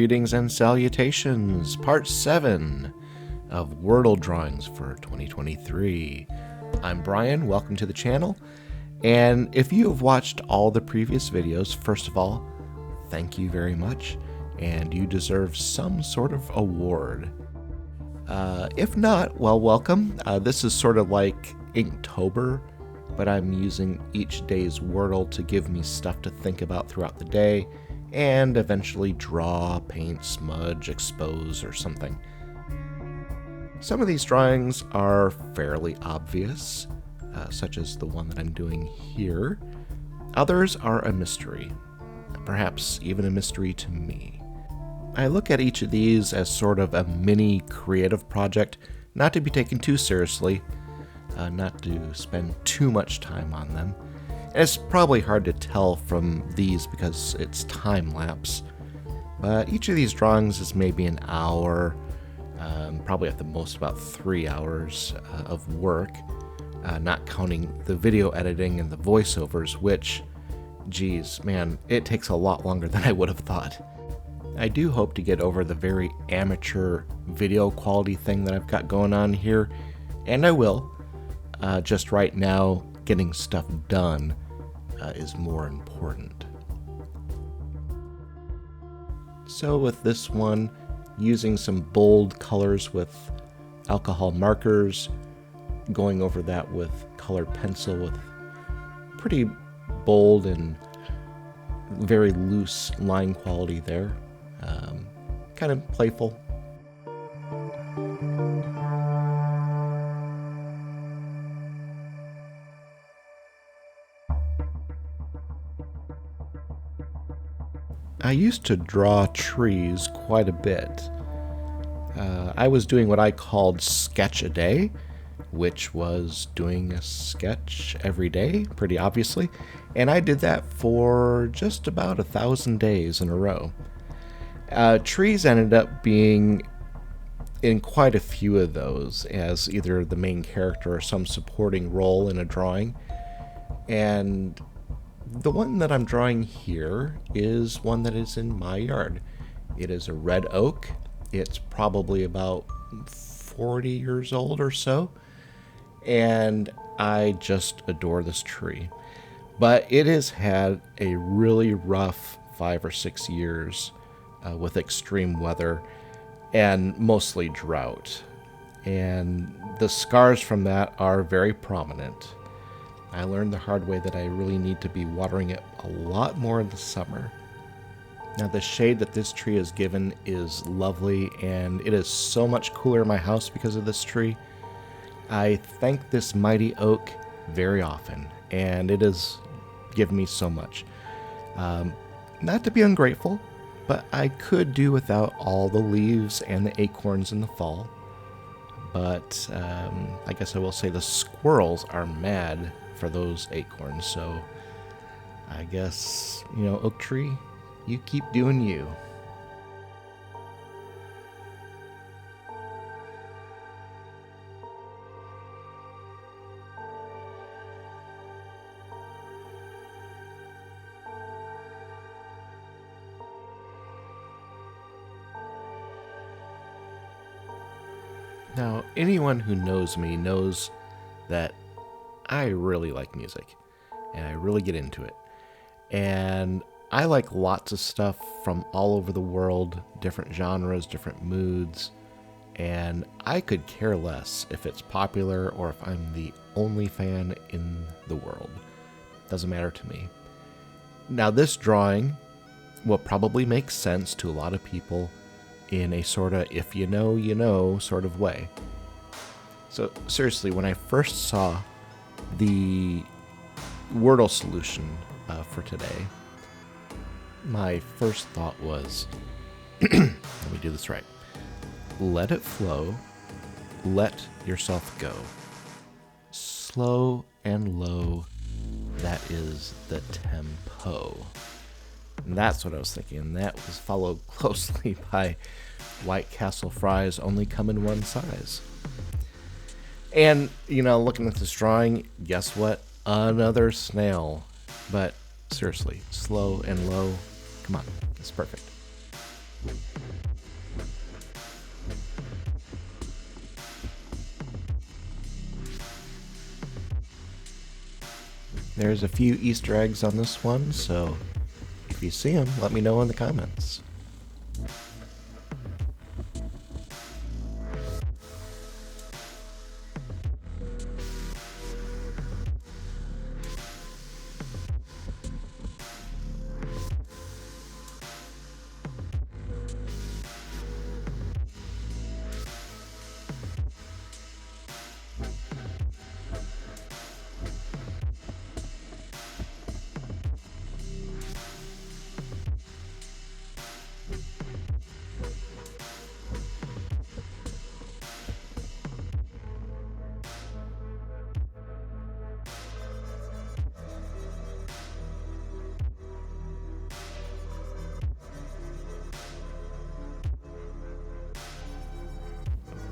Greetings and salutations, part 7 of Wordle Drawings for 2023. I'm Brian, welcome to the channel, and if you have watched all the previous videos, first of all, thank you very much, and you deserve some sort of award. If not, well, welcome. This is sort of like Inktober, but I'm using each day's Wordle to give me stuff to think about throughout the day, and eventually draw, paint, smudge, expose, or something. Some of these drawings are fairly obvious, such as the one that I'm doing here. Others are a mystery, perhaps even a mystery to me. I look at each of these as sort of a mini creative project, not to be taken too seriously, not to spend too much time on them. And it's probably hard to tell from these because it's time-lapse, but each of these drawings is maybe an hour, probably at the most about 3 hours of work, not counting the video editing and the voiceovers, which, geez, man, it takes a lot longer than I would have thought. I do hope to get over the very amateur video quality thing that I've got going on here, and I will. Just right now, getting stuff done is more important. So with this one, using some bold colors with alcohol markers, going over that with colored pencil with pretty bold and very loose line quality there. Kind of playful. I used to draw trees quite a bit. I was doing what I called sketch a day, which was doing a sketch every day, pretty obviously, and I did that for just about 1,000 days in a row. Trees ended up being in quite a few of those as either the main character or some supporting role in a drawing, and the one that I'm drawing here is one that is in my yard. It is a red oak. It's probably about 40 years old or so, and I just adore this tree. But it has had a really rough 5 or 6 years with extreme weather and mostly drought. And the scars from that are very prominent. I learned the hard way that I really need to be watering it a lot more in the summer. Now the shade that this tree is given is lovely, and it is so much cooler in my house because of this tree. I thank this mighty oak very often, and it has given me so much. Not to be ungrateful, but I could do without all the leaves and the acorns in the fall. But I guess I will say the squirrels are mad for those acorns, so I guess, oak tree, you keep doing you. Now, anyone who knows me knows that I really like music, and I really get into it. And I like lots of stuff from all over the world, different genres, different moods, and I could care less if it's popular or if I'm the only fan in the world. Doesn't matter to me. Now, this drawing will probably make sense to a lot of people in a sort of if you know, you know sort of way. So seriously, when I first saw the Wordle solution for today, my first thought was, let me do this right. Let it flow, let yourself go. Slow and low, that is the tempo. And that's what I was thinking, and that was followed closely by White Castle fries only come in one size. And, looking at this drawing, guess what? Another snail. But seriously, slow and low, come on, it's perfect. There's a few Easter eggs on this one, so if you see them, let me know in the comments.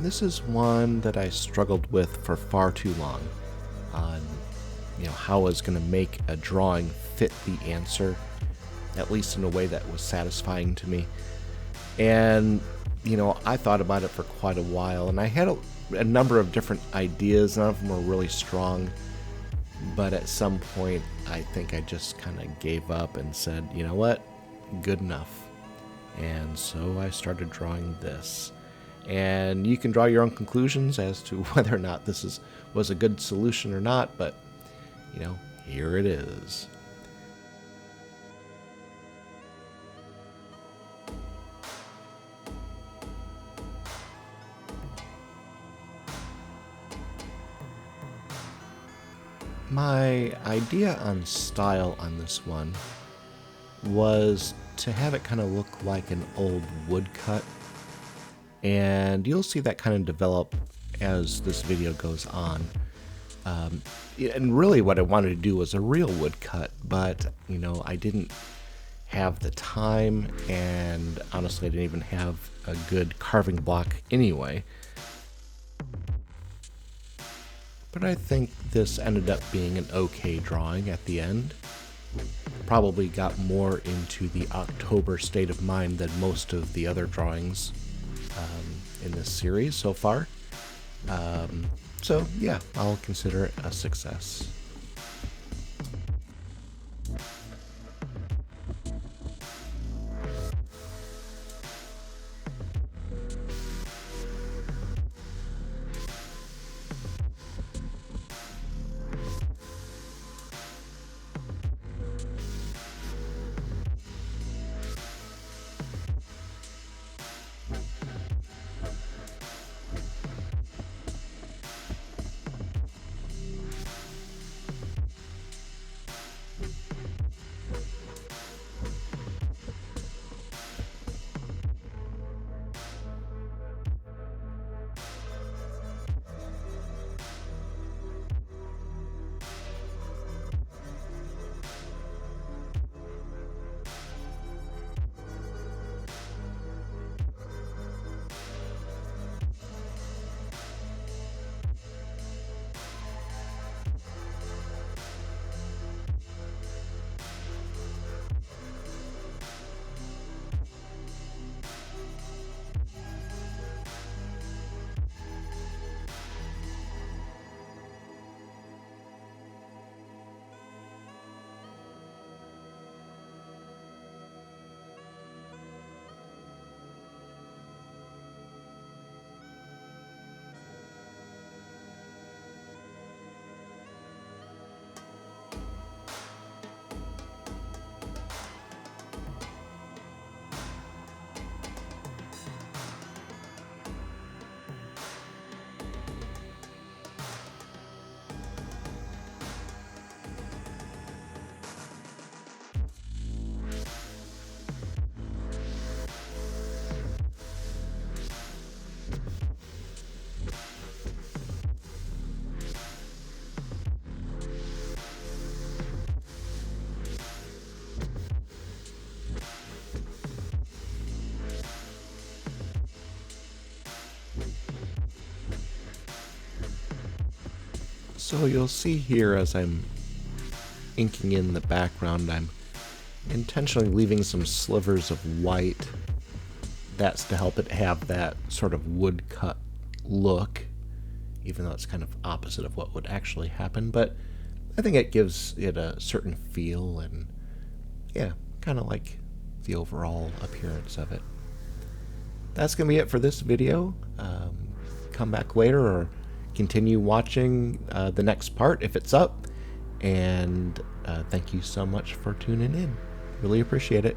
This is one that I struggled with for far too long on, how I was going to make a drawing fit the answer, at least in a way that was satisfying to me. And, I thought about it for quite a while, and I had a number of different ideas. None of them were really strong, but at some point, I think I just kind of gave up and said, you know what, good enough. And so I started drawing this. And you can draw your own conclusions as to whether or not this was a good solution or not, but, here it is. My idea on style on this one was to have it kind of look like an old woodcut. And you'll see that kind of develop as this video goes on. And really what I wanted to do was a real woodcut, but, I didn't have the time, and honestly I didn't even have a good carving block anyway. But I think this ended up being an okay drawing at the end. Probably got more into the October state of mind than most of the other drawings in this series so far. So yeah, I'll consider it a success. So you'll see here as I'm inking in the background, I'm intentionally leaving some slivers of white. That's to help it have that sort of woodcut look, even though it's kind of opposite of what would actually happen. But I think it gives it a certain feel and, yeah, kind of like the overall appearance of it. That's going to be it for this video. Come back later or continue watching the next part if it's up. And thank you so much for tuning in. Really appreciate it.